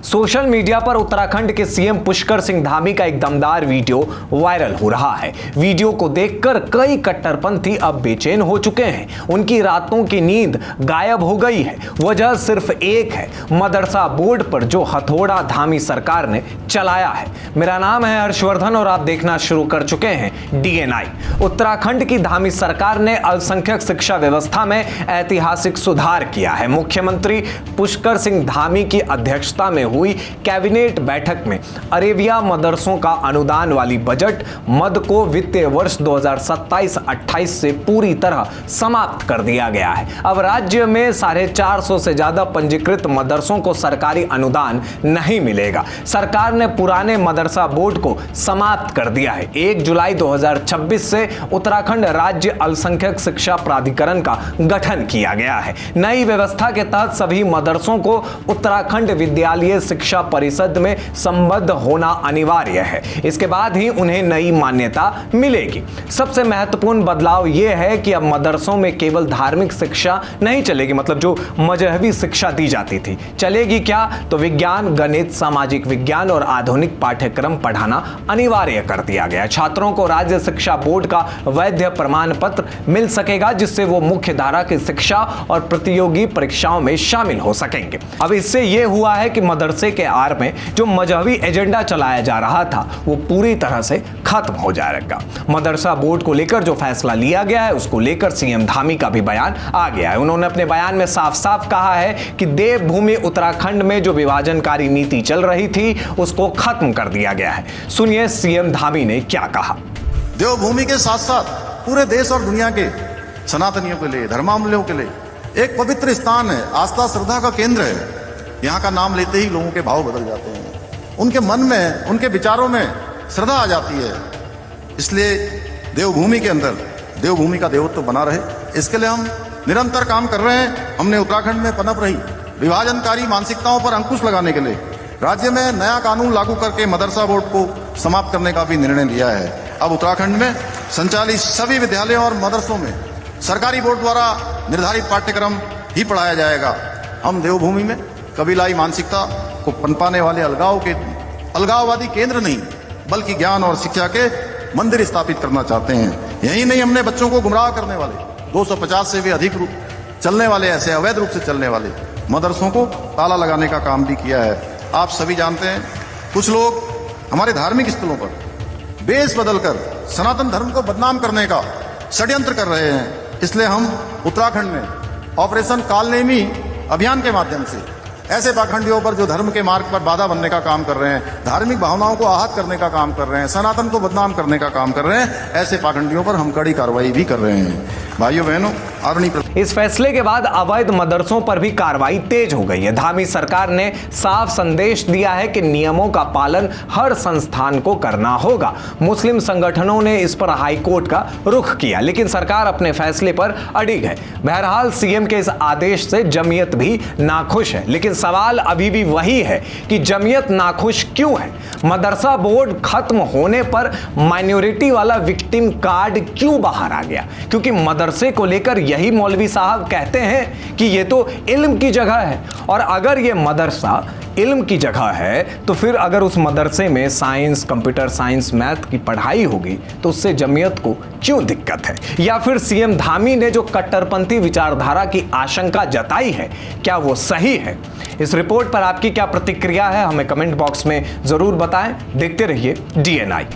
Social media पर उत्तराखंड के CM Pushkar Singh Dhami का एक दमदार वीडियो वायरल हो रहा है। वीडियो को देखकर कई कट्टरपंथी अब बेचैन हो चुके हैं। उनकी रातों की नींद गायब हो गई है। वजह सिर्फ एक है, मदरसा बोर्ड पर जो हथौड़ा धामी सरकार ने चलाया है। मेरा नाम है हर्षवर्धन और आप देखना शुरू कर चुके हैं डीएनआई। उत्तराखंड की धामी सरकार ने अल्पसंख्यक शिक्षा व्यवस्था में ऐतिहासिक सुधार किया है। मुख्यमंत्री पुष्कर सिंह धामी की अध्यक्षता में हुई कैबिनेट बैठक में अरेबिया मदरसों का अनुदान वाली बजट मद को वित्तीय वर्ष 2027-28 से पूरी तरह समाप्त कर दिया गया है। अब राज्य में 450 से ज्यादा पंजीकृत मदरसों को सरकारी अनुदान नहीं मिलेगा। सरकार ने पुराने मदरसा बोर्ड को समाप्त कर दिया है। 1 जुलाई 2026 से उत्तराखंड राज्य अल्पसंख्यक शिक्षा प्राधिकरण का गठन किया गया है। नई व्यवस्था के तहत सभी मदरसों को उत्तराखंड विद्यालय शिक्षा परिषद में संबद्ध होना अनिवार्य है। इसके बाद ही उन्हें नई मान्यता मिलेगी। सबसे महत्वपूर्ण बदलाव यह है कि अब मदरसों में केवल धार्मिक शिक्षा नहीं चलेगी, मतलब जो मजहबी शिक्षा दी जाती थी चलेगी क्या, तो विज्ञान, गणित, सामाजिक विज्ञान और आधुनिक पाठ्यक्रम पढ़ाना अनिवार्य कर दिया गया। छात्रों को राज्य शिक्षा बोर्ड का वैध प्रमाण पत्र मिल सकेगा, जिससे वो मुख्य धारा की शिक्षा और प्रतियोगी परीक्षाओं में शामिल हो सकेंगे। अब इससे यह हुआ है कि मदरसे के आड़ में जो मजहबी एजेंडा चलाया जा रहा था वो पूरी तरह से खत्म हो जाएगा। मदरसा बोर्ड को लेकर जो फैसला लिया गया है उसको लेकर सीएम धामी का भी बयान आ गया है। उन्होंने अपने बयान में साफ साफ कहा है कि देवभूमि उत्तराखंड में जो विभाजनकारी नीति चल रही थी उसको खत्म कर दिया गया है। सुनिए सीएम धामी ने क्या कहा। देवभूमि के साथ साथ पूरे देश और दुनिया के सनातनियों के लिए, धर्मावलंबियों के लिए एक पवित्र स्थान है, आस्था श्रद्धा का केंद्र है। यहाँ का नाम लेते ही लोगों के भाव बदल जाते हैं, उनके मन में, उनके विचारों में श्रद्धा आ जाती है। इसलिए देवभूमि के अंदर देवभूमि का देवत्व बना रहे, इसके लिए हम निरंतर काम कर रहे हैं। हमने उत्तराखंड में पनप रही विभाजनकारी मानसिकताओं पर अंकुश लगाने के लिए राज्य में नया कानून लागू करके मदरसा बोर्ड को समाप्त करने का भी निर्णय लिया है। अब उत्तराखंड में संचालित सभी विद्यालयों और मदरसों में सरकारी बोर्ड द्वारा निर्धारित पाठ्यक्रम ही पढ़ाया जाएगा। हम देवभूमि में कबीलाई मानसिकता को पनपाने वाले अलगाववादी केंद्र नहीं, बल्कि ज्ञान और शिक्षा के मंदिर स्थापित करना चाहते हैं। यही नहीं, हमने बच्चों को गुमराह करने वाले 250 से भी अधिक रूप चलने वाले, ऐसे अवैध रूप से चलने वाले मदरसों को ताला लगाने का काम भी किया है। आप सभी जानते हैं, कुछ लोग हमारे धार्मिक स्थलों पर बेस बदलकर सनातन धर्म को बदनाम करने का षड्यंत्र कर रहे हैं। इसलिए हम उत्तराखंड में ऑपरेशन कालनेमी अभियान के माध्यम से ऐसे पाखंडियों पर जो धर्म के मार्ग पर बाधा बनने का काम कर रहे हैं, धार्मिक भावनाओं को आहत करने का काम कर रहे हैं, सनातन को बदनाम करने का काम कर रहे हैं, ऐसे पाखंडियों पर हम कड़ी कार्रवाई भी कर रहे हैं। भाइयों बहनों, इस फैसले के बाद अवैध मदरसों पर भी कार्रवाई तेज हो गई है। धामी सरकार ने साफ संदेश दिया है कि नियमों का पालन हर संस्थान को करना होगा। मुस्लिम संगठनों ने इस पर हाईकोर्ट का रुख किया, लेकिन सरकार अपने फैसले पर अडिग है। बहरहाल सीएम के इस आदेश से जमीयत भी नाखुश है, लेकिन सवाल अभी भी वही है कि जमीयत नाखुश क्यों है। मदरसा बोर्ड खत्म होने पर माइनॉरिटी वाला विक्टिम कार्ड क्यों बाहर आ गया? क्योंकि मदरसे को लेकर यही मौलवी साहब कहते हैं कि ये तो इल्म की जगह है, और अगर ये मदरसा इल्म की जगह है तो फिर अगर उस मदरसे में साइंस, कंप्यूटर साइंस, मैथ की पढ़ाई होगी तो उससे जमीयत को क्यों दिक्कत है? या फिर सीएम धामी ने जो कट्टरपंथी विचारधारा की आशंका जताई है, क्या वो सही है? इस रिपोर्ट पर आपकी क्या प्रतिक्रिया है, हमें कमेंट बॉक्स में जरूर बताएं। देखते रहिए डीएनआई।